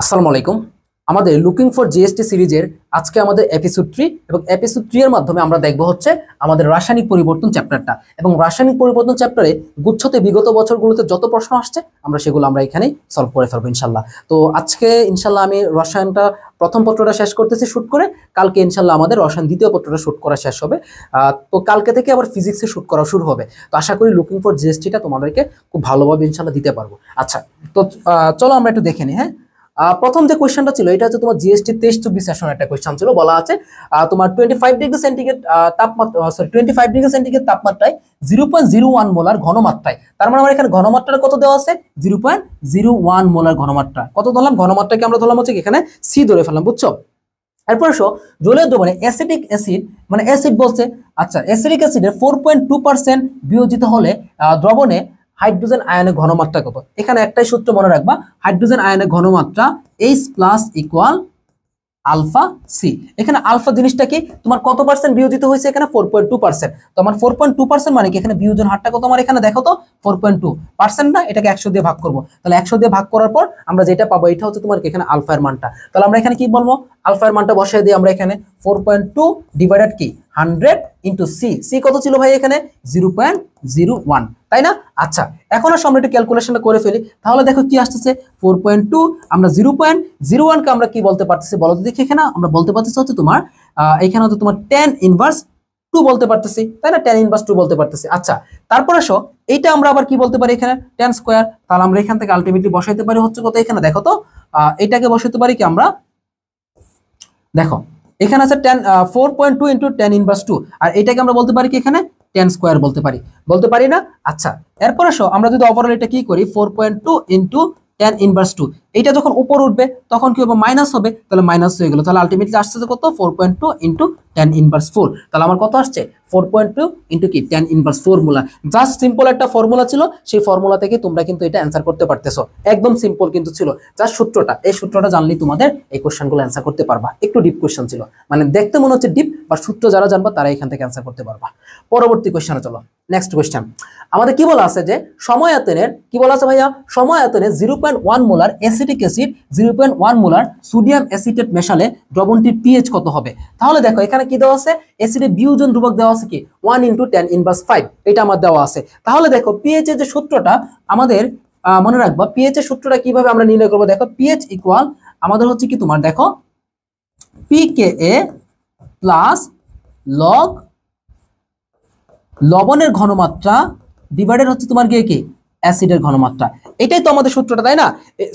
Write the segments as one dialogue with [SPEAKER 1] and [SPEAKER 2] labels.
[SPEAKER 1] আসসালামু আলাইকুম। আমাদের লুকিং ফর জিএসটি সিরিজের আজকে আমাদের এপিসোড 3 এবং এপিসোড 3 এর মাধ্যমে আমরা দেখব হচ্ছে আমাদের রাসায়নিক পরিবর্তন চ্যাপ্টারটা। এবং রাসায়নিক পরিবর্তন চ্যাপ্টারে গুচ্ছতে বিগত বছরগুলোতে যত প্রশ্ন আসছে সেগুলো আমরা এখানেই সলভ করে ফেলবো ইনশাল্লাহ। তো আজকে ইনশাল্লাহ আমি রসায়নটা প্রথম পত্রটা শেষ করতেছি শুট করে, কালকে ইনশাল্লাহ আমাদের রসায়ন দ্বিতীয় পত্রটা শুট করা শেষ হবে। তো কালকে থেকে আবার ফিজিক্সে শুট করা শুরু হবে। তো আশা করি লুকিং ফর জিএসটিটা তোমাদেরকে খুব ভালোভাবে ইনশাল্লাহ দিতে পারবো। আচ্ছা, তো চলো আমরা একটু দেখে নিই। হ্যাঁ, প্রথম যে কোয়েশ্চেনটা ছিল এটা হচ্ছে তোমার জিএসটি 23-24 সেশন একটা কোয়েশ্চেন ছিল। বলা আছে তোমার 25 ডিগ্রি সেন্টিগ্রেড তাপমাত্রা 25 ডিগ্রি সেন্টিগ্রেড তাপমাত্রায় 0.01 মোলার ঘনমাত্রায়, তার মানে আমার এখানে ঘনমাত্রা কত দেওয়া আছে 0.01 মোলার ঘনমাত্রা কত ধরলাম, ঘনমাত্রাকে আমরা ধরলাম হচ্ছে এখানে সি ধরে ফেললাম, বুঝছো? এরপর জলীয় দ্রবণে অ্যাসিটিক অ্যাসিড মানে অ্যাসিড বলছে। আচ্ছা, অ্যাসিটিক অ্যাসিডের 4.2% বিয়োজিত হলে দ্রবণে হাইড্রোজেন আয়নের ঘনমাত্রা কত? এখানে একটাই সূত্র মনে রাখবা, হাইড্রোজেন আয়নের ঘনমাত্রা H+ ইকুয়াল আলফা সি। এখানে আলফা জিনিসটা কি তোমার কত পার্সেন্ট বিয়োজিত হয়েছে? এখানে 4.2%। তো আমার 4.2% মানে কি এখানে বিয়োজন হারটা কত আমার এখানে দেখো তো 4.2% না, এটাকে 100 দিয়ে ভাগ করবো। তাহলে 100 দিয়ে ভাগ করার পর আমরা যেটা পাবো এটা হচ্ছে তোমার এখানে আলফা এর মানটা। তাহলে আমরা এখানে কি বলবো, আলফা এর মানটা বসাই দিই আমরা এখানে 4.2 ডিভাইডেড কি 100 ইন্টু সি। সি কত ছিল ভাই এখানে 0.01, তাই না? আচ্ছা, এখন আসলে আমরা একটু ক্যালকুলেশনটা করে ফেলি। তাহলে দেখো কি আসতেছে 4.2, আমরা 0.01 কে আমরা কি বলতে পারতেছি বলো তো দেখি। এখানে আমরা বলতে পারতেছি হচ্ছে তোমার এখানে হচ্ছে তোমার tan−2 বলতে পারতেছি, তাই না? tan−2 বলতে পারতেছি। আচ্ছা, তারপর আসো এইটা আমরা আবার কি বলতে পারি এখানে tan স্কয়ার। তাহলে আমরা এখান থেকে আলটিমেটলি বসাইতে পারি হচ্ছে কত এখানে দেখো তো, এটাকে বসাইতে পারি কি আমরা, দেখো এখানে আছে 4.2 ইন্টু tan−2, আর এটাকে আমরা বলতে পারি কি এখানে tan স্কয়ার বলতে পারি না? আচ্ছা, এরপর আসো আমরা যদি ওভারঅল এটা কি করি 4.2 ইন্টু tan−2, এইটা যখন উপর উঠবে তখন কি হবে মাইনাস হবে, তাহলে মাইনাস হয়ে গেল। তাহলে আলটিমেটলি আসছে কত 4.2 ইন্টু tan−4। তাহলে আমার কত আসছে 4.2 ইন্টু কি tan−4 মোলা। জাস্ট সিম্পল একটা ফর্মুলা ছিল, সেই ফর্মুলা থেকে তোমরা কিন্তু এটা অ্যান্সার করতে পারতেছো। একদম সিম্পল কিন্তু ছিল, জাস্ট সূত্রটা, এই সূত্রটা জানলেই তোমাদের এই কোশ্চেনগুলো অ্যান্সার করতে পারবা। একটু ডিপ কোশ্চেন ছিল, মানে দেখতে মনে হচ্ছে ডিপ, বা সূত্র যারা জানবা তারা এখান থেকে অ্যান্সার করতে পারবা। পরবর্তী কোশ্চেনে চলো, নেক্সট কোশ্চেন। আমাদের কি বলা আছে যে সময়াতনের কি বলা আছে ভাইয়া, সময়াতনে 0.1 molar acetic acid 0.1 molar sodium acetate মেশালে দ্রবণটির পিএইচ কত হবে? তাহলে দেখো এখানে কি দেওয়া আছে, অ্যাসিডের বিয়োজন ধ্রুবক দেওয়া আছে কি 1 × 10⁻5, এটা আমার দেওয়া আছে। তাহলে দেখো পিএইচ এর যে সূত্রটা আমাদের মনে রাখবা, পিএইচ এর সূত্রটা কিভাবে আমরা নির্ণয় করবো, দেখো পিএইচ ইকুয়াল আমাদের হচ্ছে কি তোমার দেখো pKa প্লাস লগ লবণের ঘনমাত্রা ডিভাইডেড হচ্ছে তোমার গিয়ে কি অ্যাসিডের ঘনমাত্রা। এটাই তো আমাদের সূত্রটা, তাই না?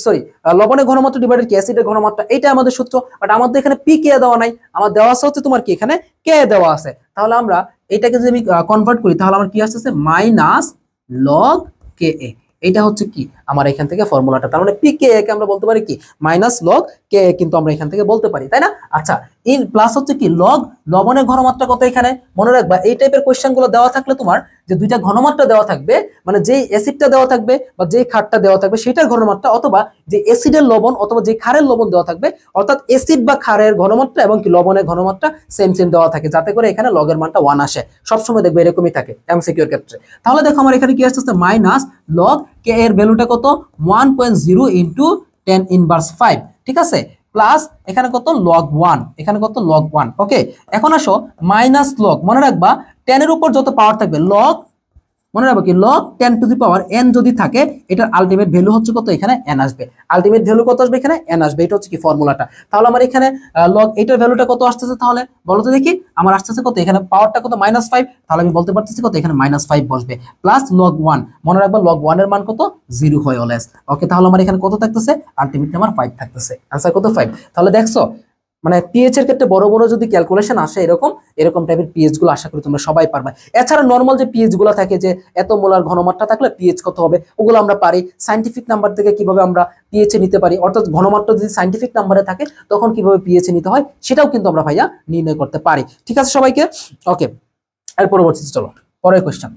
[SPEAKER 1] সরি, লবণের ঘনমাত্রা ডিভাইডেড কি অ্যাসিডের ঘনমাত্রা, এটাই আমাদের সূত্র। বাট আমাদের এখানে pKa দেওয়া নাই, আমার দেওয়া আছে হচ্ছে তোমার কি এখানে Ka দেওয়া আছে। তাহলে আমরা এটাকে যদি আমি কনভার্ট করি তাহলে আমার কি আসছে মাইনাস লগ Ka। এটা হচ্ছে কি আমার এখান থেকে ফর্মুলাটা, তার মানে pKa কে আমরা বলতে পারি কি মাইনাস লগ Ka, কিন্তু আমরা এখান থেকে বলতে পারি, তাই না? আচ্ছা, ইন প্লাস হচ্ছে কি লগ লবণের ঘনমাত্রা কত। এখানে মনে রাখবা এই টাইপের কোশ্চেন গুলো দেওয়া থাকলে তোমার যে দুইটা ঘনমাত্রা দেওয়া থাকবে, মানে যেই অ্যাসিডটা দেওয়া থাকবে বা যেই ক্ষারটা দেওয়া থাকবে সেটার ঘনমাত্রা, অথবা যে অ্যাসিডের লবণ অথবা যে ক্ষারের লবণ দেওয়া থাকবে, অর্থাৎ অ্যাসিড বা ক্ষারের ঘনমাত্রা এবং কি লবণের ঘনমাত্রা সেম সেম দেওয়া থাকে, যাতে করে এখানে লগের মানটা 1 আসে। সবসময় দেখবে এরকমই থাকে এমসিকিউ এর ক্ষেত্রে। তাহলে দেখো আমার এখানে কি আসছে মাইনাস লগ Ka এর ভ্যালুটা কত 1.0 ইন্টু 10⁻5, ঠিক আছে, প্লাস এখানে কত লগ 1, এখানে কত লগ 1। ওকে, এখন আসো মাইনাস লগ, মনে রাখবা 10 এর উপর যত পাওয়ার থাকবে লগ, মনে রাখবো কি লগ 10⁻n যদি থাকে, এটার আলটিমেট ভ্যালু হচ্ছে কত এখানে n আসবে। আলটিমেট ভ্যালু কত আসবে এখানে n আসবে, এটা হচ্ছে কি ফর্মুলাটা। তাহলে আমার এখানে লগ এটার ভ্যালুটা কত আসতেছে, তাহলে বলো তো দেখি আমার আসতেছে কত, এখানে পাওয়ারটা কত -5, তাহলে আমি বলতে পারতেছি কত এখানে -5 বসবে, প্লাস লগ 1, মনে রাখবা লগ 1 এর মান কত 0 হয় অলওয়েজ। ওকে, তাহলে আমার এখানে কত থাকতেছে আলটিমেটলি আমার 5 থাকতেছে, आंसर কত 5। তাহলে দেখছো মানে পিএইচ এর ক্ষেত্রে বড় বড় যদি ক্যালকুলেশন আসে এরকম টাইপের পিএইচ গুলো আশা করি তোমরা সবাই পারবে। এছাড়া নরমাল যে পিএইচ গুলো থাকে যে এত মোলার ঘনমাত্রা থাকলে পিএইচ কত হবে, ওগুলো আমরা পারি। সায়েন্টিফিক নাম্বার থেকে কিভাবে আমরা পিএইচ নিতে পারি, অর্থাৎ ঘনমাত্রা যদি সায়েন্টিফিক নাম্বারে থাকে তখন কিভাবে পিএইচ নিতে হয় সেটাও কিন্তু আমরা ভাইয়া নির্ণয় করতে পারি। ঠিক আছে সবাইকে? ওকে, এর পরবর্তীতে চলো পরের কোশ্চেন।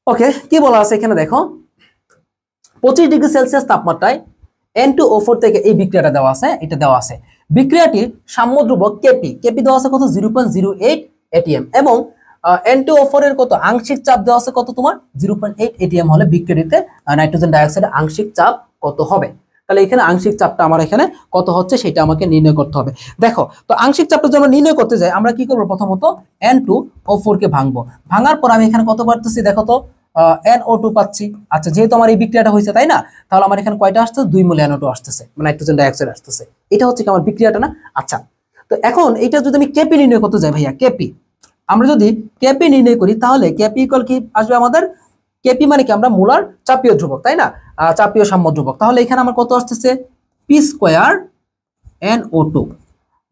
[SPEAKER 1] ওকে, কি বলা আছে এখানে দেখো 25 ডিগ্রি সেলসিয়াস তাপমাত্রায় N2O4 থেকে এই বিক্রিয়াটা দেওয়া আছে, এটা দেওয়া আছে। বিক্রিয়াটির সাম্য ধ্রুবক কেপি দেওয়া আছে কত 0.08 atm এবং N2O4 এর কত আংশিক চাপ দেওয়া আছে কত তোমার 0.8 atm হলে বিক্রিয়াতে নাইট্রোজেন ডাইঅক্সাইডের আংশিক চাপ কত হবে। তাহলে এখানে আংশিক চাপটা আমার এখানে কত হচ্ছে সেটা আমাকে নির্ণয় করতে হবে। দেখো তো আংশিক চাপটা যদি আমরা নির্ণয় করতে যাই আমরা কি করব, প্রথমত N2O4 কে ভাঙবো। ভাঙার পর আমি এখানে কত পাচ্ছি দেখো তো NO2 পাচ্ছি। আচ্ছা যেহেতু আমার এই বিক্রিয়াটা হয়েছে তাই না, তাহলে আমার এখানে কয়টা আসছে 2 মোল NO2 আসতেছে, মানে নাইট্রোজেন ডাইঅক্সাইড আসতেছে। এটা হচ্ছে কি আমার বিক্রিয়াটা না। আচ্ছা তো এখন এটা যদি আমি কেপি নির্ণয় করতে যাই ভাইয়া, কেপি আমরা যদি কেপি নির্ণয় করি তাহলে কেপি ইকুয়াল কি আসবে আমাদের, কেপি মানে কি আমরা মোলার চাপীয় ধ্রুবক তাই না, চাপীয় সাম্য ধ্রুবক। তাহলে এখানে আমার কত আসতেছে পি স্কয়ার NO2।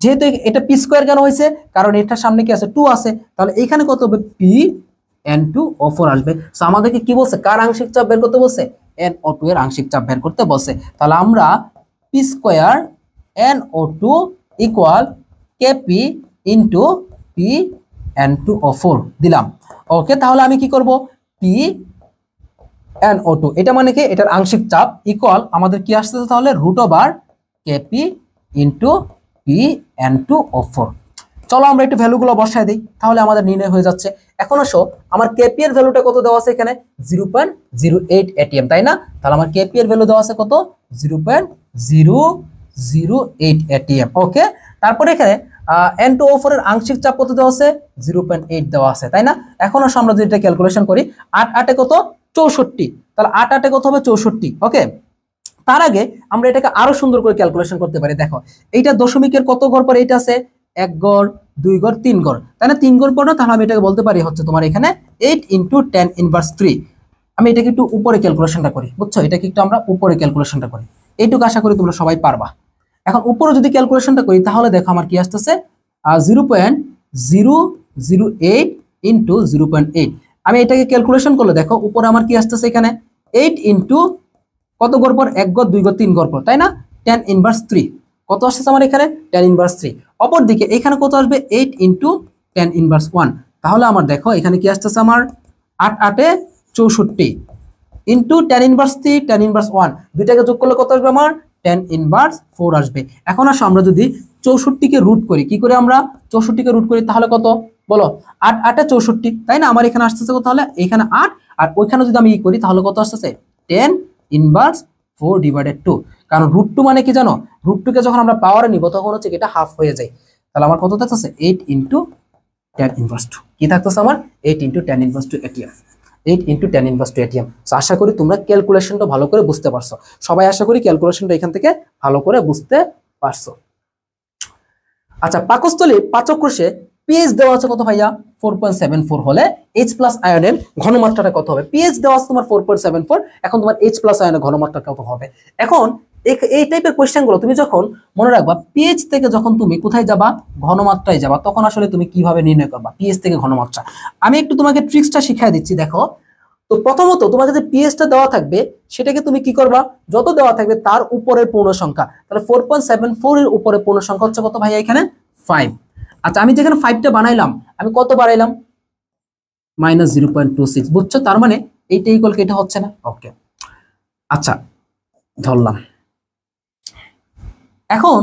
[SPEAKER 1] যেহেতু এটা পি স্কয়ার কেন হয়েছে, কারণ এটার সামনে কি আছে 2 আছে, তাহলে এখানে কত হবে পি N2O4 আসবে। সো আমাদেরকে কি বলছে, কার আংশিক চাপ বের করতে বলছে, NO2 এর আংশিক চাপ বের করতে বলছে। তাহলে আমরা P square NO2 equal KP into P N2O4 দিলাম। ওকে তাহলে আমি কি করব, পি NO2 এটা মানে কি এটার আংশিক চাপ ইকুয়াল আমাদের কি আসতেছে তাহলে √/, কেপি ইন্টু পি N2O4। চলো আমরা একটু ভ্যালুগুলো বসায় দিই, তাহলে আমাদের নির্ণয় হয়ে যাচ্ছে। এখন আসো আমার কেপি এর ভ্যালুটা কত দেওয়া আছে এখানে 0.08 atm তাই না, তাহলে আমার কেপি এর ভ্যালু দেওয়া আছে কত 0.008 atm। ওকে তারপরে এখানে N2O4 এর আংশিক চাপ কত দেওয়া আছে 0.8 দেওয়া আছে তাই না। এখন আসো আমরা যদি এটা ক্যালকুলেশন করি 8 8 এ কত 64, তাহলে 8 8 এ কত হবে 64। ওকে তার আগে আমরা এটাকে আরো সুন্দর করে ক্যালকুলেশন করতে পারি। দেখো এইটা দশমিকের কত ঘর পরে এটা আছে 1 ঘর 2 ঘর 3 ঘর তাই না, 3 ঘর পর না, তাহলে আমি এটাকে বলতে পারি হচ্ছে তোমার এখানে 8 × 10⁻3। আমি এটাকে একটু উপরে ক্যালকুলেশনটা করি, বুঝছো, এটাকে একটু আমরা উপরে ক্যালকুলেশনটা করি, এইটুকু আশা করি তোমরা সবাই পারবা। এখন উপরে যদি ক্যালকুলেশনটা করি তাহলে দেখো আমার কি আসতেছে 0.008 × 0.8। আমি এটাকে ক্যালকুলেশন করলে দেখো উপরে আমার কি আসতেছে এখানে 8 × কত ঘর পর 1 ঘর 2 ঘর 3 ঘর পর তাই না, 10⁻3 কত আসছে আমার এখানে 10⁻3। অপর দিকে এখানে কত আসবে 8 × 10⁻1। তাহলে আমার দেখো এখানে কি আসতেছে আমার 8 8 এ 64 ইন্টু 10⁻3 10⁻1 দুইটাকে যোগ করলে কত আসবে আমার 10⁻4 আসবে। এখন আসো আমরা যদি 64 কে রুট করি, কি করে আমরা 64 কে রুট করি তাহলে কত বলো 8 8 এ 64 তাই না, আমার এখানে আসতেছে কত তাহলে এখানে 8 আর ওইখানে যদি আমি করি তাহলে কত আসতেছে 10⁻4/2। কারণ √2 মানে কি জানো, √2 কে যখন আমরা পাওয়ারে নিব তখন হচ্ছে এটা হাফ হয়ে যায়। তাহলে আমার কত থাকতেছে 8 × 10⁻2 কি থাকতেছে আমার 8 × 10⁻2 atm, 8 × 10⁻2 atm। আশা করি তোমরা ক্যালকুলেশনটা ভালো করে বুঝতে পারছো, সবাই আশা করি ক্যালকুলেশনটা এখান থেকে ভালো করে বুঝতে পারছো। আচ্ছা পাকস্থলী পাচক কোষে পিএইচ দেওয়া আছে কত ভাইয়া 4.74 হলে H+ আয়নের ঘনমাত্রাটা কত হবে, পিএইচ দেওয়া আছে তোমার 4.74, এখন তোমার H+ আয়নের ঘনমাত্রা কত হবে। এখন এই টাইপের কোশ্চেনগুলো তুমি যখন মনে রাখবা পিএইচ থেকে যখন তুমি কোথায় যাবা ঘনমাত্রায় যাবা, তখন আসলে তুমি কিভাবে নির্ণয় করবা পিএইচ থেকে ঘনমাত্রা। আমি একটু তোমাকে ট্রিক্সটা শিখিয়ে দিচ্ছি। দেখো তো প্রথমত তোমাকে যে পিএইচটা দেওয়া থাকবে সেটাকে তুমি কি করবা, যত দেওয়া থাকবে তার উপরের পূর্ণ সংখ্যা, তাহলে 4.74 এর উপরে পূর্ণ সংখ্যা হচ্ছে কত ভাইয়া এখানে 5। আচ্ছা আমি যেখানে 5টা বানাইলাম আমি কত বাড়াইলাম -0.26, বুঝছো, তার মানে এইটা ইকুয়াল কি এটা হচ্ছে না। ওকে আচ্ছা ধরলাম, এখন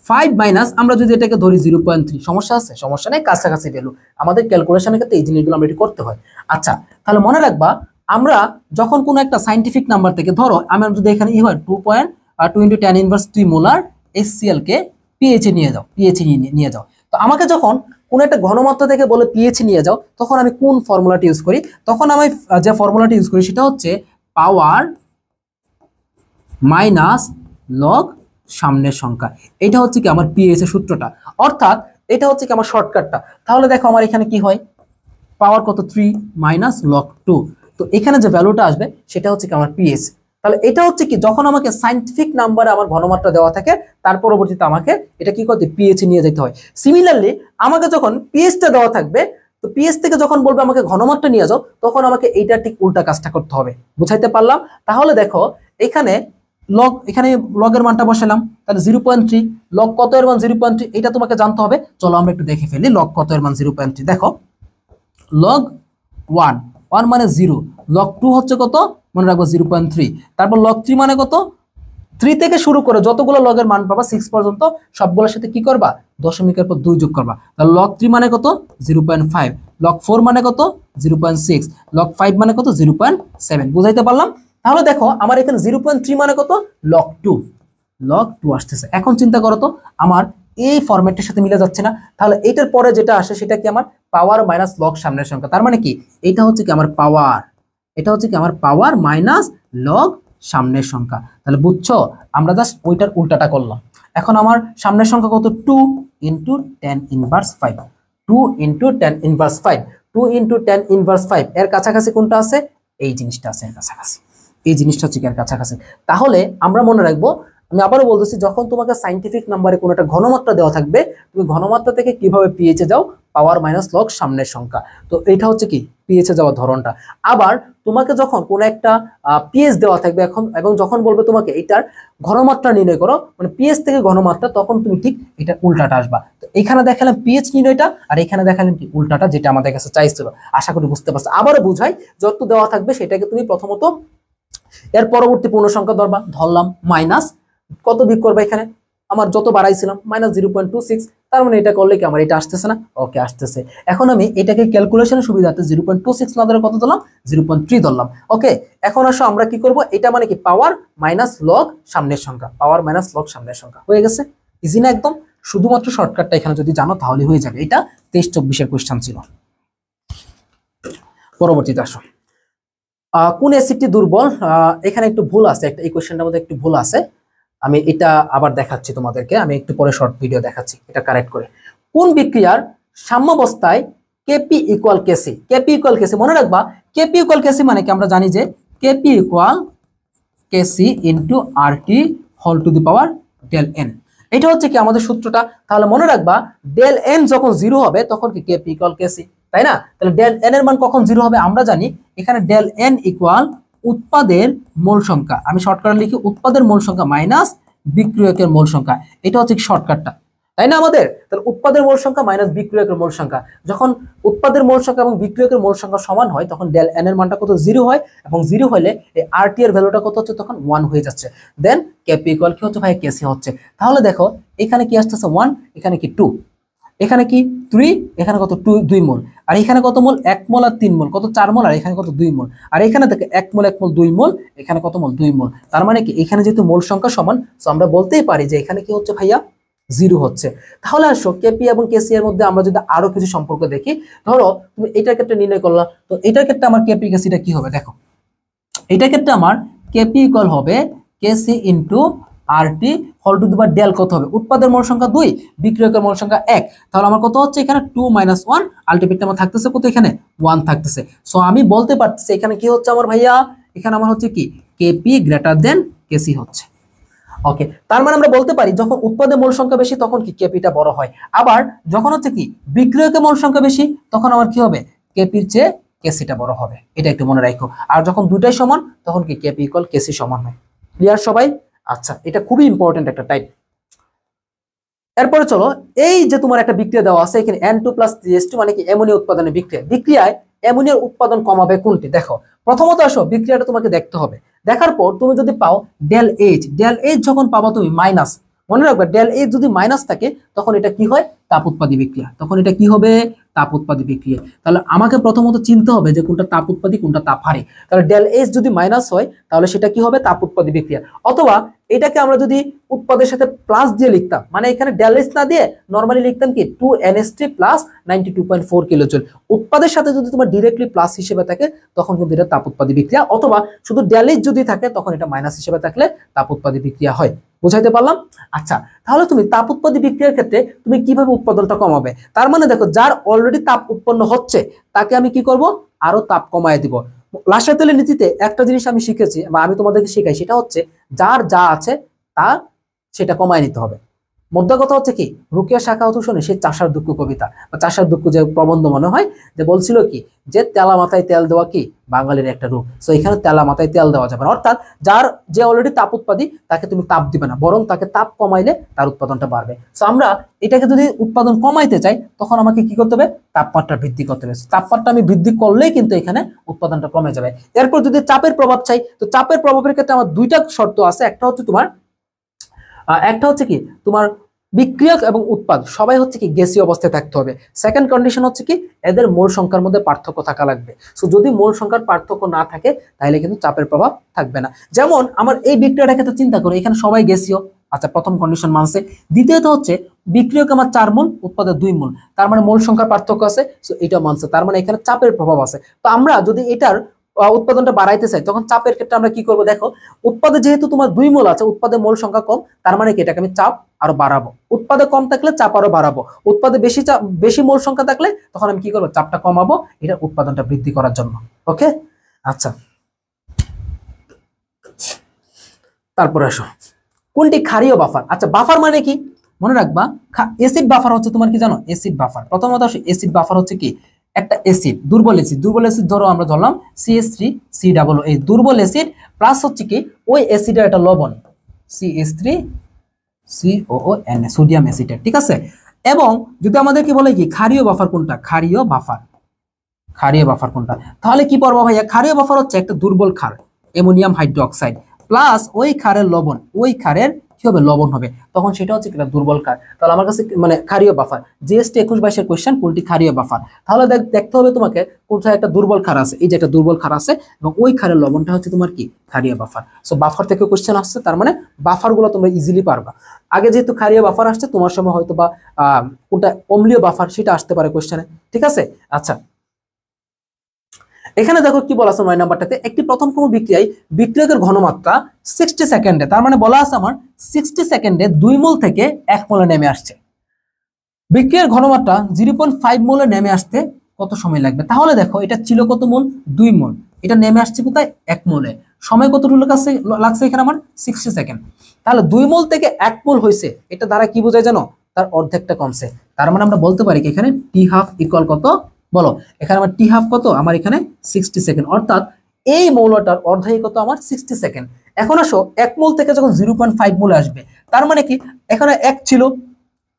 [SPEAKER 1] 5 মাইনাস আমরা যদি এটাকে ধরি 0.3, সমস্যা আছে, সমস্যা নেই, কাছাকাছি ভ্যালু, আমাদের ক্যালকুলেশনের ক্ষেত্রে এই জিনিসগুলো আমরা করতে হয়। আচ্ছা তাহলে মনে রাখবা আমরা যখন কোনো একটা সাইন্টিফিক নাম্বার থেকে ধরো আমরা যদি এখানে হয় 2.2 × 10⁻3 মোলার HCl কে পিএইচ নিয়ে যাও, পিএইচ নিয়ে যাও। তো আমাকে যখন কোন একটা ঘনমাত্রা থেকে বলে পিএইচ নিয়ে যাও তখন আমি কোন ফর্মুলাটি ইউজ করি, তখন আমি যে ফর্মুলাটি ইউজ করি সেটা হচ্ছে পাওয়ার মাইনাস লগ সামনের সংখ্যা। এটা হচ্ছে কি আমার পিএইচ এর সূত্রটা, অর্থাৎ এটা হচ্ছে কি আমার শর্টকাটটা। তাহলে দেখো আমার এখানে কি হয় পাওয়ার কত 3 মাইনাস লগ 2, তো এখানে যে ভ্যালুটা আসবে সেটা হচ্ছে কি আমার পিএইচ। তাহলে এটা হচ্ছে কি যখন আমাকে সাইন্টিফিক নাম্বারে আমার ঘনমাত্রা দেওয়া থাকে তার পরবর্তীতে আমাকে এটা কি করতে পিএইচ নিয়ে যেতে হয়। সিমিলারলি আমাকে যখন পিএইচটা দেওয়া থাকবে তো পিএইচ থেকে যখন বলবে আমাকে ঘনমাত্রা নিয়ে যাও তখন আমাকে এইটা ঠিক উল্টা কাজটা করতে হবে, বুঝাইতে পারলাম। তাহলে দেখো এখানে লগ, এখানে লগের মানটা বসালাম, তাহলে 0.3, লগ কত এর মান 0.3 এটা তোমাকে জানতে হবে। চলো আমরা একটু দেখে ফেলি লগ কত এর মান 0.3। দেখো লগ 1 মানে 0, লগ 2 হচ্ছে কত মনে রাখবো 0.3, তারপর লগ 3 মানে কত 3 থেকে শুরু করে যতগুলো লগের মান পাবা 6 পর্যন্ত সবগুলোর সাথে কি করবা দশমিকের পর 2 যোগ করবা, তাহলে লগ 3 মানে কত 0.5, লগ 4 মানে কত 0.6, লগ 5 মানে কত 0.7। বুঝাইতে পারলাম? তাহলে দেখো আমার এখানে 0.3 মানে কত লগ 2, লগ 2 আসতেছে। এখন চিন্তা করো তো আমার এই ফরম্যাটের সাথে মিলে যাচ্ছে না? তাহলে এটার পরে যেটা আসে সেটা কি আমার পাওয়ার মাইনাস লগ সামনের সংখ্যা, তার মানে কি এটা হচ্ছে কি আমার পাওয়ার, এটা হচ্ছে কি আমার পাওয়ার মাইনাস লগ সামনের সংখ্যা। তাহলে বুঝছো, আমরা জাস্ট ওইটার উল্টাটা করলাম। এখন আমার সামনের সংখ্যা কত 2 into 10 inverse 5, 2 into 10 inverse 5, 2 into 10 inverse 5 এর কাছাকাছি কোনটা আছে? এই জিনিসটা আছে এর কাছাকাছি, এই জিনিসটা হচ্ছে এর কাছাকাছি। তাহলে আমরা মনে রাখবো, আমি আবারও বলতেছি, যখন তোমাকে সাইন্টিফিক নাম্বারে কোনো একটা ঘনমাত্রা দেওয়া থাকবে, তুমি ঘনমাত্রা থেকে কিভাবে পিএইচে যাও, পাওয়ার মাইনাস লগ সামনের সংখ্যা। তো এটা হচ্ছে কি পিএইচে যাওয়ার ধরনটা। আবার তোমাকে যখন কোনো একটা পিএইচ দেওয়া থাকবে এখন, এবং যখন বলবে তোমাকে এটার ঘনমাত্রা নির্ণয় করো, মানে পিএইচ থেকে ঘনমাত্রা, তখন তুমি ঠিক এটা উল্টাটা আসবা। তো এখানে দেখালাম পিএইচ নির্ণয়টা, আর এখানে দেখালাম কি উল্টাটা, যেটা আমাদের কাছে চাইছিল। আশা করি বুঝতে পারছো। আবারও বুঝাই, যত দেওয়া থাকবে সেটাকে তুমি প্রথমত এর পরবর্তী পূর্ণ সংখ্যা ধরবা, ধরলাম মাইনাস কত বিয়োগ করবা, এখানে আমার যত বাড়াইছিলাম মাইনাস 0.26, তার মানে এটা করলে কি আমার এটা আসতেছে না? ওকে আসতেছে। এখন আমি এটাকে ক্যালকুলেশনের সুবিধাতে 0.26 না ধরে কত ধরলাম 0.3 ধরলাম। ওকে, এখন আসো আমরা কি করব, এটা মানে কি পাওয়ার মাইনাস লগ সামনের সংখ্যা, পাওয়ার মাইনাস লগ সামনের সংখ্যা। হয়ে গেছে, ইজি না একদম? শুধুমাত্র শর্টকাটটা এখানে যদি জানো তাহলে হয়ে যাবে। এটা 23-24 এর কোশ্চেন ছিল। পরবর্তীতে আসো, কোন অ্যাসিডটি দুর্বল? এখানে একটু ভুল আছে, একটা এই কোশ্চেনটার মধ্যে একটু ভুল আছে। আমি এটা আবার দেখাচ্ছি তোমাদেরকে, আমি একটু পরে শর্ট ভিডিও দেখাচ্ছি এটা কারেক্ট করে। কোন বিক্রিয়ার সাম্যাবস্থায় কেপি ইকুয়াল কেসি? কেপি ইকুয়াল কেসি মনে রাখবা, কেপি ইকুয়াল কেসি মানে কি আমরা জানি যে KP equal KC into R T whole to the power del N. এটা হচ্ছে কি আমাদের সূত্রটা। তাহলে মনে রাখবা ডেল এন যখন 0 হবে তখন কি কেপি ইকুয়াল কেসি, তাই না? তাহলে ডেল এন এর মান কখন 0 হবে? আমরা জানি এখানে ডেল এন ইকুয়াল উৎপাদের মোল সংখ্যা, আমি শর্টকাট লিখি উৎপাদের মোল সংখ্যা মাইনাস বিক্রিয়কের মোল সংখ্যা। এটা হচ্ছে শর্টকাটটা, তাই না আমাদের? তাহলে উৎপাদের মোল সংখ্যা মাইনাস বিক্রিয়কের মোল সংখ্যা, যখন উৎপাদের মোল সংখ্যা এবং বিক্রিয়কের মোল সংখ্যা সমান হয় তখন ডেল এন এর মানটা কত 0 হয়, এবং 0 হলে এই আর টি এর ভ্যালুটা কত হচ্ছে তখন 1 হয়ে যাচ্ছে। দেন কেপি ইকুয়াল কি হচ্ছে ভাই কেসি হচ্ছে। তাহলে দেখো এখানে কি আসতেছে 1, এখানে কি 2, এখানে কি 3, এখানে কত 2 মোল, আর এখানে কত মোল 1 মোল আর 3 মোল, কত 4 মোল, আর এখানে কত 2 মোল, আর এখানে দেখো 1 মোল 1 মোল 2 মোল, এখানে কত মোল 2 মোল। তার মানে কি এখানে যেহেতু মোল সংখ্যা সমান, সো আমরা বলতেই পারি যে এখানে কি হচ্ছে ভাইয়া 0 হচ্ছে। তাহলে আসো কেপি এবং কেসি এর মধ্যে আমরা যদি আরো কিছু সম্পর্ক দেখি, ধরো তুমি এটার ক্ষেত্রে নির্ণয় করলা, তো এটার ক্ষেত্রে আমার কেপি কেসিটা কি হবে দেখো, এটার ক্ষেত্রে আমার কেপি ইকুয়াল হবে Kc into R T whole to the power del কত হবে, উৎপাদের মোল সংখ্যা 2, বিক্রিয়কের মোল সংখ্যা 1, তাহলে আমার কত হচ্ছে এখানে 2 - 1, আলটিমেটলি আমার থাকতেছে কত এখানে 1 থাকতেছে। সো আমি বলতে পারতেছি এখানে কি হচ্ছে আমার ভাইয়া, এখানে আমার হচ্ছে কি কেপি গ্রেটার দেন কেসি হচ্ছে। ওকে, তার মানে আমরা বলতে পারি যখন উৎপাদের মোল সংখ্যা বেশি তখন কি কেপিটা বড় হয়, আবার যখন হচ্ছে কি বিক্রিয়কের মোল সংখ্যা বেশি তখন আমার কি হবে কেপির চেয়ে কেসিটা বড় হবে। এটা একটু মনে রাখো। আর যখন দুটাই সমান তখন কি কেপি ইকুয়াল কেসি সমান হয়। ক্লিয়ার সবাই? আচ্ছা, এটা খুবই ইম্পর্টেন্ট একটা টাইপ। এরপরে চলো, এই যে তোমার একটা বিক্রিয়া দেওয়া আছে এখানে N2 + 3H2 মানে কি অ্যামোনিয়া উৎপাদনের বিক্রিয়া। বিক্রিয়ায় অ্যামোনিয়ার উৎপাদন কমাবে কোনটি? দেখো প্রথমত আসো বিক্রিয়াটা তোমাকে দেখতে হবে, দেখার পর তুমি যদি পাও ডেল এইচ, ডেল এইচ যখন পাবা তুমি মাইনাস, মনে রাখবে ডেল এইচ যদি মাইনাস থাকে তখন এটা কি হয় তাপ উৎপাদী বিক্রিয়া, তখন এটা কি হবে তাপ উৎপাদী বিক্রিয়া। তাহলে আমাকে প্রথমত চিনতে হবে যে কোনটা তাপ উৎপাদী কোনটা তাপ হারি। তাহলে ডেল এইচ যদি মাইনাস হয় তাহলে সেটা কি হবে তাপ উৎপাদী বিক্রিয়া। অথবা এটাকে আমরা যদি উৎপাদের সাথে প্লাস দিয়ে লিখতাম, মানে এখানে ডেল এইচ না দিয়ে নরমালি লিখতাম কি 2NH3 + 92.4 কিলোজুল। উৎপাদের সাথে যদি তোমার ডিরেক্টলি প্লাস হিসেবে থাকে তখন কিন্তু এটা তাপ উৎপাদী বিক্রিয়া, অথবা শুধু ডেল এইচ যদি থাকে তখন এটা মাইনাস হিসেবে থাকলে তাপ উৎপাদী বিক্রিয়া হয়। বুঝাইতে পারলাম? আচ্ছা, তাহলে তুমি তাপ উৎপাদী বিক্রিয়ার ক্ষেত্রে তুমি কিভাবে উৎপাদনটা কমাবে? তার মানে দেখো যার অলরেডি তাপ উৎপন্ন হচ্ছে তাকে আমি কি করব আরো তাপ কমায় দিব। লাসা তেলের নীতিতে একটা জিনিস আমি শিখেছি বা আমি তোমাদেরকে শেখাই, সেটা হচ্ছে যার যা আছে তা সেটা কমায় নিতে হবে। মোদ্দা কথা হচ্ছে কি রুকিয়া শাখাওয়াত হোসেনের সেই চাষার দুঃখ কবিতা বা চাষার দুঃখ যে প্রবন্ধ মনে হয়, যে বলছিল কি যে তেলা মাথায় তেল দেওয়া কি বাঙালির একটা রূপ। সো এখানে তেলা মাথায় তেল দেওয়া যাবে না, অর্থাৎ যার যে অলরেডি তাপ উৎপাদী তাকে তুমি তাপ দিবে না, বরং তাকে তাপ কমাইলে তার উৎপাদনটা বাড়বে। সো আমরা এটাকে যদি উৎপাদন কমাইতে চাই তখন আমাকে কি করতে হবে তাপমাত্রা বৃদ্ধি করতে হবে। তাপমাত্রা আমি বৃদ্ধি করলেই কিন্তু এখানে উৎপাদনটা কমে যাবে। এরপর যদি চাপের প্রভাব চাই, তো চাপের প্রভাবের ক্ষেত্রে আমার দুইটা শর্ত আছে। একটা হচ্ছে তোমার কি তোমার বিক্রিয়ক এবং উৎপাদ সবাই হচ্ছে কি গ্যাসীয় অবস্থায় থাকতে হবে। সেকেন্ড কন্ডিশন হচ্ছে কি এদের মোল সংখ্যার মধ্যে পার্থক্য থাকা লাগবে। সো যদি মোল সংখ্যার পার্থক্য না থাকে তাহলে কিন্তু চাপের প্রভাব থাকবে না। যেমন আমার এই বিক্রিয়াটার ক্ষেত্রে চিন্তা করো, এখানে সবাই গ্যাসীয়, আচ্ছা প্রথম কন্ডিশন মানছে। দ্বিতীয়ত হচ্ছে বিক্রিয়ক আমার 4 মোল, উৎপাদের 2 মোল, তার মানে মোল সংখ্যার পার্থক্য আছে, সো এটা মানছে, তার মানে এখানে চাপের প্রভাব আছে। তো আমরা যদি এটার উৎপাদনটা বাড়াইতে চাই তখন চাপের ক্ষেত্রে আমরা কি করব, দেখো উৎপাদে যেহেতু তোমার 2 মোল আছে, উৎপাদের মোল সংখ্যা কম, তার মানে কি এটাকে আমি চাপ আরো বাড়াবো। উৎপাদে কম থাকলে চাপ আরো বাড়াবো, উৎপাদে বেশি মোল সংখ্যা থাকলে তখন আমি কি করবো, চাপটা কমাবো, এটা উৎপাদনটা বৃদ্ধি করার জন্য। ওকে, আচ্ছা তারপরে আসো কোনটি ক্ষারীয় বাফার। আচ্ছা বাফার মানে কি মনে রাখবা, এসিড বাফার হচ্ছে তোমার কি জানো, এসিড বাফার। প্রথমত আসো এসিড বাফার হচ্ছে কি একটা অ্যাসিড, দুর্বল অ্যাসিড ধরো আমরা ধরলাম CH3COO, এই দুর্বল অ্যাসিড প্লাস হচ্ছে কি ওই অ্যাসিডের একটা লবণ CH3COON, সোডিয়াম অ্যাসিটেট, ঠিক আছে। এবং যদি আমাদের কি বলে কি ক্ষারীয় বাফার কোনটা, ক্ষারীয় বাফার কোনটা, তাহলে কি পড়বো ভাইয়া, ক্ষারীয় বাফার হচ্ছে একটা দুর্বল ক্ষার অ্যামোনিয়াম হাইড্রোক্সাইড প্লাস ওই ক্ষারের লবণ, ওই ক্ষারের কি হবে, লবণ হবে, তখন সেটা হচ্ছে একটা দুর্বল ক্ষার। তাহলে আমার কাছে মানে ক্ষারীয় বাফার, জিএসটি 21-22 কোশ্চেন কোনটি ক্ষারীয় বাফার, তাহলে দেখতে হবে তোমাকে কোথায় একটা দুর্বল ক্ষার আছে, এই যে একটা দুর্বল ক্ষার আছে এবং ওই ক্ষারের লবণটা হচ্ছে তোমার কি ক্ষারীয় বাফার। সো বাফার থেকে কোশ্চেন আসছে, তার মানে বাফার গুলো তোমরা ইজিলি পারবা। আগে যেহেতু ক্ষারীয় বাফার আসছে, তোমার সময় হয়তো বা কোনটা অম্লীয় বাফার সেটা আসতে পারে কোশ্চেনে, ঠিক আছে। আচ্ছা এখানে দেখো কি বলা আছে 9 নাম্বারটাতে, একটি প্রথম ক্রম বিক্রিয়ায় বিক্রিয়কের ঘনমাত্রা 60 সেকেন্ডে, তার মানে বলা আছে আমার 60 সেকেন্ডে 2 মোল থেকে 1 মোলে নেমে আসছে। বিক্রিয়ার ঘনমাত্রা 0.5 মোলে নেমে আসতে কত সময় লাগবে, তাহলে দেখো এটা ছিল কত মোল, 2 মোল, এটা নেমে আসছে কোথায় 1 মোলে, সময় কতটুকু লাগছে এখানে আমার 60 সেকেন্ড। তাহলে 2 মোল থেকে 1 মোল হয়েছে, এটা দ্বারা কি বোঝায় জানো, তার অর্ধেকটা কমছে। তার মানে আমরা বলতে পারি কি এখানে T½ ইকুয়াল কত, বলো এখানে আমার T½ কত, আমার এখানে 60 সেকেন্ড, অর্থাৎ এই মৌলটার অর্ধেক কত আমার 60 সেকেন্ড। এখন আসো 1 মোল থেকে যখন 0.5 মোলে আসবে, তার মানে কি এখানে 1 ছিল,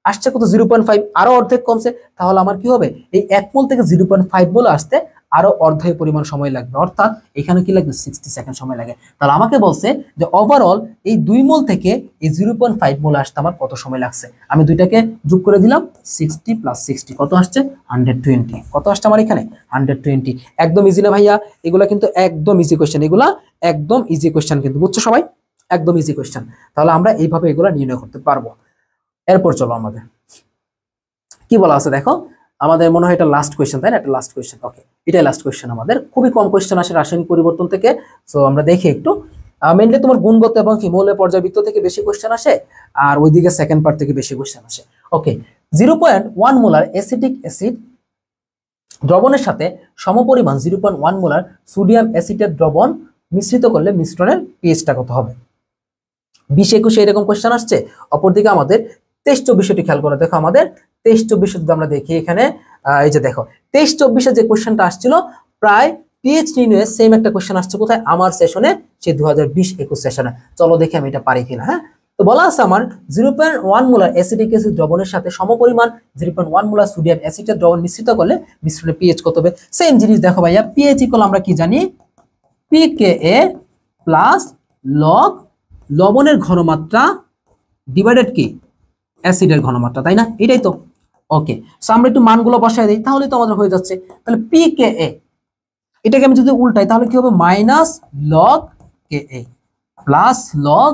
[SPEAKER 1] আসছে কত 0.5, আরো অর্ধেক কমছে, তাহলে আমার কি হবে, এই 1 মোল থেকে 0.5 মোল আসতে আরো অর্ধেক পরিমাণ সময় লাগবে, অর্থাৎ এখানে কি লাগবে 60 সেকেন্ড সময় লাগে। তাহলে আমাকে বলছে যে ওভারঅল এই 2 মোল থেকে এই 0.5 মোল আসতে আমার কত সময় লাগছে, আমি দুইটাকে যোগ করে দিলাম, 60 + 60 কত আসছে 120, কত আসছে আমার এখানে 120। একদম ইজি না ভাইয়া, এগুলা কিন্তু একদম ইজি কোশ্চেন, এগুলা একদম ইজি কোশ্চেন কিন্তু, বুঝছো সবাই, একদম ইজি কোশ্চেন। তাহলে আমরা এইভাবে এগুলা নির্ণয় করতে পারবো। এরপর চলো আমাদের কি বলা আছে দেখো, আমাদের মনে হয় এটা লাস্ট কোয়েশ্চেন, তাই না, এটা লাস্ট কোয়েশ্চেন। ওকে, এটাই লাস্ট কোয়েশ্চেন, আমাদের খুবই কম কোয়েশ্চেন আসে রাসায়নিক পরিবর্তন থেকে। সো আমরা দেখি একটু, মেইনলি তোমার গুণগত এবং মৌলের পর্যায়বৃত্ত থেকে বেশি কোয়েশ্চেন আসে, আর ওইদিকে সেকেন্ড পার্ট থেকে বেশি কোয়েশ্চেন আসে। ওকে, 0.1 মোলার অ্যাসিটিক অ্যাসিড দ্রবণের সাথে সমপরিমাণ 0.1 মোলার সোডিয়াম অ্যাসিটেট দ্রবণ মিশ্রিত করলে মিশ্রণের পিএইচটা কত হবে। 20-21 এরকম কোয়েশ্চেন আসছে। অপরদিকে আমাদের 23-24 খেয়াল করে দেখো, আমাদের 23-24 যদি আমরা দেখি এখানে, এই যে দেখো 23-24 যে কোয়েশ্চেনটা আসছিল প্রায় পিএইচ নির্ণয়ে সেম একটা কোয়েশ্চেন আসছে কোথায়, আমার সেশনে, সেই 2020-21 সেশনে। চলো দেখি আমি এটা পারি কিনা। হ্যাঁ, তো বলা আছে আমার 0.1 মোলার অ্যাসিটিক অ্যাসিড দ্রবণের সাথে সমপরিমাণ 0.1 মোলার সোডিয়াম অ্যাসিটেট দ্রবণ মিশ্রিত করলে মিশ্রণের পিএইচ কত হবে। সেম জিনিস দেখো ভাইয়া, পিএইচ ইকুয়াল আমরা কি জানি, pKa প্লাস লগ লবণের ঘনমাত্রা ডিভাইডেড কি অ্যাসিডের ঘনমাত্রা, তাই না, এটাই তো। ওকে, সো আমরা একটু মানগুলো বসাই দিই, তাহলে তো আমাদের হয়ে যাচ্ছে। তাহলে pKa, এটাকে আমি যদি উল্টাই তাহলে কি হবে, minus log Ka plus log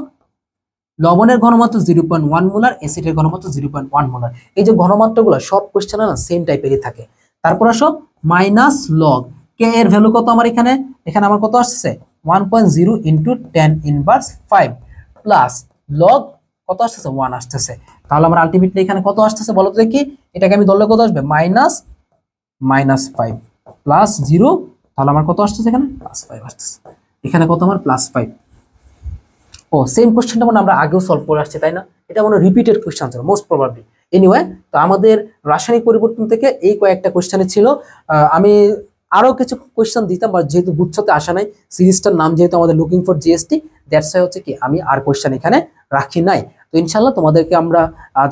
[SPEAKER 1] লবণের ঘনমাত্রা 0.1 মোলার, অ্যাসিডের ঘনমাত্রা 0.1 মোলার। এই যে ঘনমাত্রাগুলো সব কোশ্চেনে না সেম টাইপেরই থাকে। তারপর আসো মাইনাস লগ Ka এর ভ্যালু কত আমার এখানে, আমার কত আসছে 1.0 × 10⁻5 প্লাস লগ কত আসতেছে 1 আসতেছে। তাহলে আমার আলটিমেটলি এখানে কত আসতেছে বলো তো দেখি, এটাকে আমি ধরলে কত আসবে, -5 প্লাস 0, তাহলে আমার কত আসতেছে এখানে +5 আসতেছে, এখানে কত আমার +5। ও সেম কোশ্চেনটা মানে আমরা আগেও সলভ করে আসছি, তাই না, এটা মানে রিপিটেড কোশ্চেন ছিল মোস্ট প্রবাবলি। এনিওয়ে, তো আমাদের রাসায়নিক পরিবর্তন থেকে এই কয়েকটা কোশ্চেনে ছিল। আমি আরো কিছু কোশ্চেন দিতাম, বা যেহেতু গুচ্ছতে আসা নাই, সিরিজটার নাম যেহেতু আমাদের looking for GST, that's why হচ্ছে কি আমি আর কোশ্চেন এখানে রাখি নাই। তো ইনশাল্লাহ তোমাদেরকে আমরা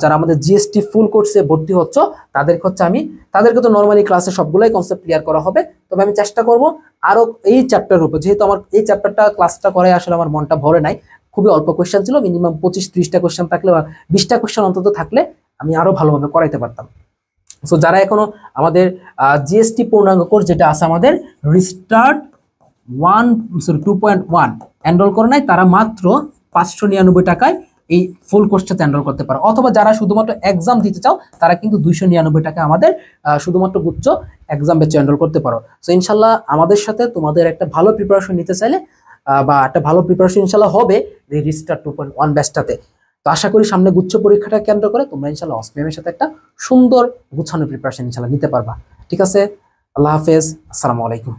[SPEAKER 1] যারা আমাদের জিএসটি ফুল কোর্সে ভর্তি হচ্ছে তাদেরকে তো নর্মালি ক্লাসে সবগুলাই কনসেপ্ট ক্লিয়ার করা হবে। তবে আমি চেষ্টা করব আরো এই চ্যাপ্টারের উপর, যেহেতু আমার এই চ্যাপ্টারটা ক্লাসটা করে আসলে আমার মনটা ভরে নাই, খুবই অল্প কোয়েশ্চেন ছিল, মিনিমাম 25-30টা কোয়েশ্চেন থাকলে বা 20টা কোয়েশ্চেন অন্তত থাকলে আমি আরো ভালোভাবে করাইতে পারতাম। সো যারা এখনো আমাদের জিএসটি পূর্ণাঙ্গ কোর্স যেটা আছে আমাদের রিস্টার্ট 2.1 এনরোল করে নাই, তারা মাত্র 599 টাকায় এই ফুল কোর্সটাতে এনরোল করতে পারো। অথবা যারা শুধুমাত্র এক্সাম দিতে চাও তারা কিন্তু 299 টাকা আমাদের শুধুমাত্র গুচ্ছ এক্সাম ব্যাচে এনরোল করতে পারো। সো ইনশাল্লাহ আমাদের সাথে তোমাদের একটা ভালো প্রিপারেশন নিতে চাইলে বা একটা ভালো প্রিপারেশন ইনশাল্লাহ হবে এই রিস্টার্ট 2.1 ব্যাচটাতে। তো আশা করি সামনে গুচ্ছ পরীক্ষাটা কেন্দ্র করে তোমরা ইনশাল্লাহ অসমিয়ামের সাথে একটা সুন্দর গুছানো প্রিপারেশন ইনশাল্লাহ নিতে পারবা। ঠিক আছে, আল্লাহ হাফেজ, আসসালামু আলাইকুম।